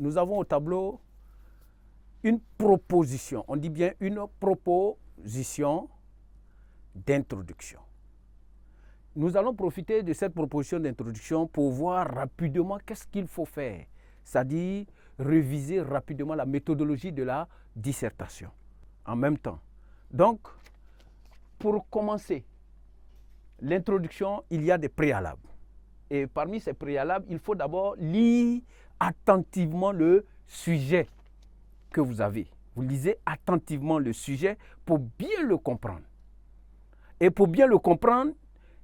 nous avons au tableau une proposition. On dit bien une proposition d'introduction. Nous allons profiter de cette proposition d'introduction pour voir rapidement qu'est-ce qu'il faut faire, c'est-à-dire réviser rapidement la méthodologie de la dissertation en même temps. Donc, pour commencer l'introduction, il y a des préalables. Et parmi ces préalables, il faut d'abord lire attentivement le sujet que vous avez. Vous lisez attentivement le sujet pour bien le comprendre. Et pour bien le comprendre,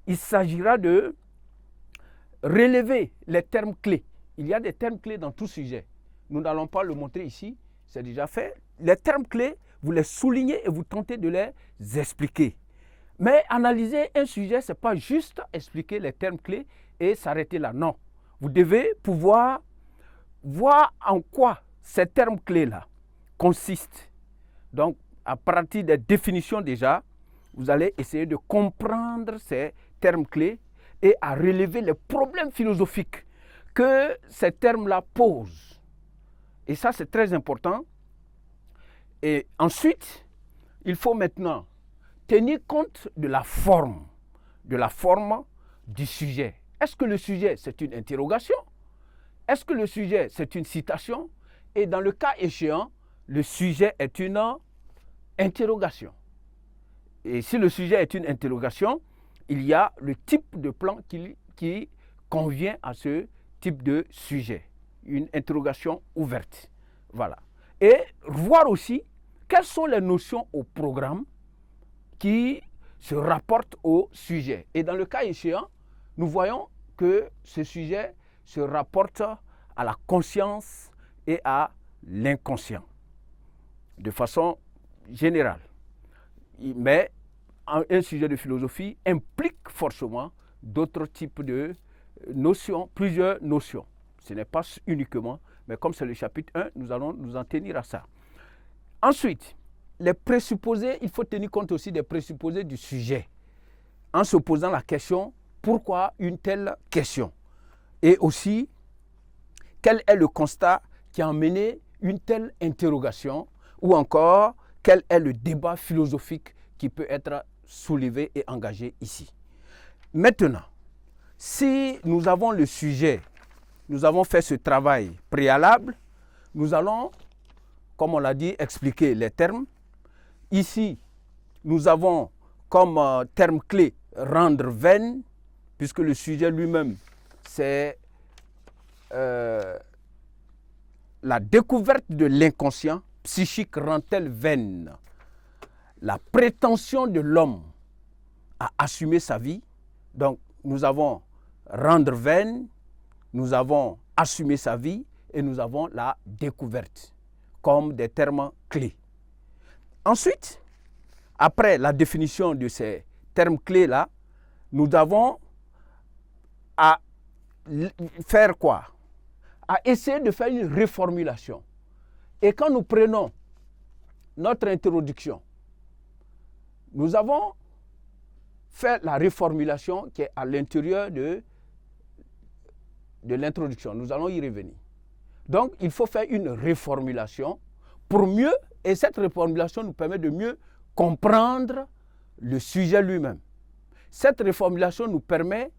il s'agira de relever les termes clés. Il y a des termes clés dans tout sujet. Nous n'allons pas le montrer ici, c'est déjà fait. Les termes clés, vous les soulignez et vous tentez de les expliquer. Mais analyser un sujet, ce n'est pas juste expliquer les termes clés et s'arrêter là. Non. Vous devez pouvoir voir en quoi ces termes clés-là consistent. Donc, à partir des définitions déjà, vous allez essayer de comprendre ces termes clés et à relever les problèmes philosophiques que ces termes-là posent. Et ça, c'est très important. Et ensuite, il faut maintenant tenir compte de la forme du sujet. Est-ce que le sujet, c'est une interrogation? Est-ce que le sujet, c'est une citation? Et dans le cas échéant, le sujet est une interrogation. Et si le sujet est une interrogation, il y a le type de plan qui convient à ce type de sujet. Une interrogation ouverte. Voilà. Et voir aussi quelles sont les notions au programme qui se rapportent au sujet. Et dans le cas échéant, nous voyons que ce sujet se rapporte à la conscience et à l'inconscient, de façon générale. Mais un sujet de philosophie implique forcément d'autres types de notions, plusieurs notions. Ce n'est pas uniquement, mais comme c'est le chapitre 1, nous allons nous en tenir à ça. Ensuite, les présupposés, il faut tenir compte aussi des présupposés du sujet, en se posant la question, pourquoi une telle question? Et aussi, quel est le constat qui a mené une telle interrogation, ou encore, quel est le débat philosophique qui peut être soulevé et engagé ici. Maintenant, si nous avons le sujet, nous avons fait ce travail préalable, nous allons, comme on l'a dit, expliquer les termes. Ici, nous avons comme terme clé rendre vaine, puisque le sujet lui-même, c'est la découverte de l'inconscient psychique rend-elle vaine la prétention de l'homme à assumer sa vie. Donc, nous avons rendre vaine, nous avons assumer sa vie et nous avons la découverte comme des termes clés. Ensuite, après la définition de ces termes clés-là, nous avons à faire quoi? À essayer de faire une reformulation. Et quand nous prenons notre introduction, nous avons fait la reformulation qui est à l'intérieur de l'introduction. Nous allons y revenir. Donc, il faut faire une reformulation pour mieux, et cette reformulation nous permet de mieux comprendre le sujet lui-même. Cette reformulation nous permet,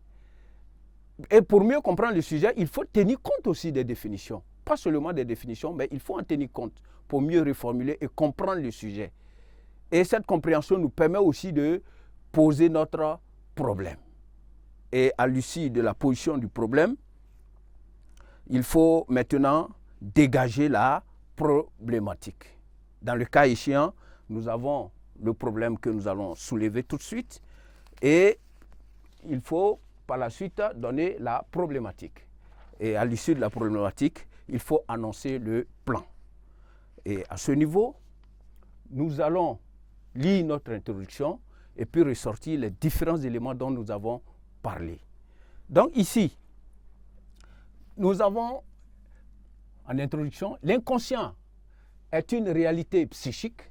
et pour mieux comprendre le sujet, il faut tenir compte aussi des définitions. Pas seulement des définitions, mais il faut en tenir compte pour mieux reformuler et comprendre le sujet. Et cette compréhension nous permet aussi de poser notre problème. Et à l'issue de la position du problème, il faut maintenant dégager la problématique. Dans le cas échéant, nous avons le problème que nous allons soulever tout de suite et il faut par la suite donner la problématique. Et à l'issue de la problématique, il faut annoncer le plan. Et à ce niveau, nous allons lire notre introduction et puis ressortir les différents éléments dont nous avons parlé. Donc ici, nous avons en introduction, l'inconscient est une réalité psychique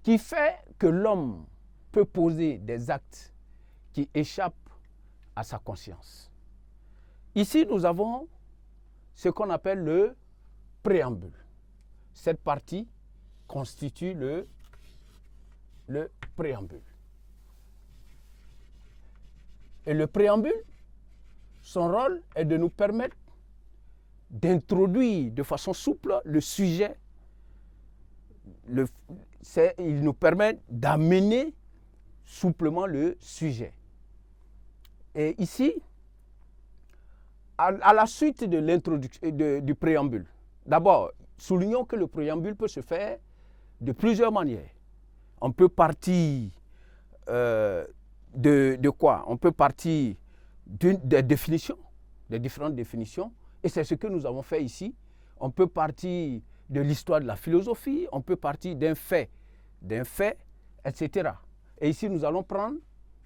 qui fait que l'homme peut poser des actes qui échappent à sa conscience. Ici, nous avons ce qu'on appelle le préambule. Cette partie constitue le préambule. Et le préambule, son rôle est de nous permettre d'introduire de façon souple le sujet. Il nous permet d'amener souplement le sujet. Et ici, à la suite de l'introduction du préambule, d'abord, soulignons que le préambule peut se faire de plusieurs manières. On peut partir de quoi? On peut partir des définitions, des différentes définitions, et c'est ce que nous avons fait ici. On peut partir de l'histoire de la philosophie, on peut partir d'un fait, etc. Et ici, nous allons prendre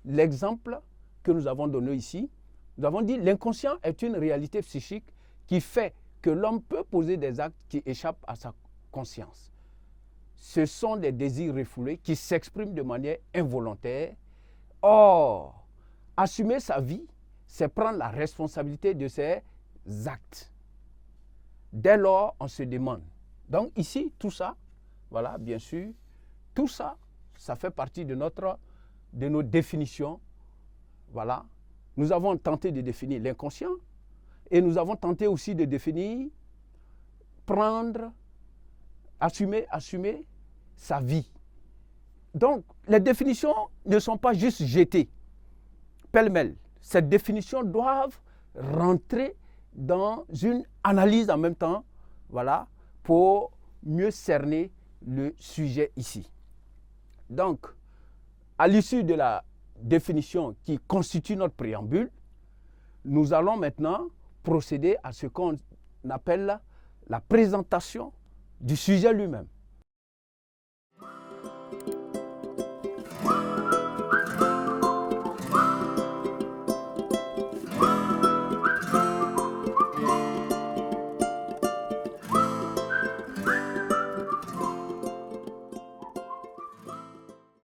l'exemple que nous avons donné ici. Nous avons dit l'inconscient est une réalité psychique qui fait que l'homme peut poser des actes qui échappent à sa conscience. Ce sont des désirs refoulés qui s'expriment de manière involontaire. Or, assumer sa vie, c'est prendre la responsabilité de ses actes. Dès lors, on se demande. Donc ici, tout ça, voilà, bien sûr, tout ça, ça fait partie de nos définitions. Voilà. Nous avons tenté de définir l'inconscient et nous avons tenté aussi de définir, prendre, assumer sa vie. Donc, les définitions ne sont pas juste jetées pêle-mêle. Ces définitions doivent rentrer dans une analyse en même temps, voilà, pour mieux cerner le sujet ici. Donc, à l'issue de la définition qui constitue notre préambule, nous allons maintenant procéder à ce qu'on appelle la présentation du sujet lui-même.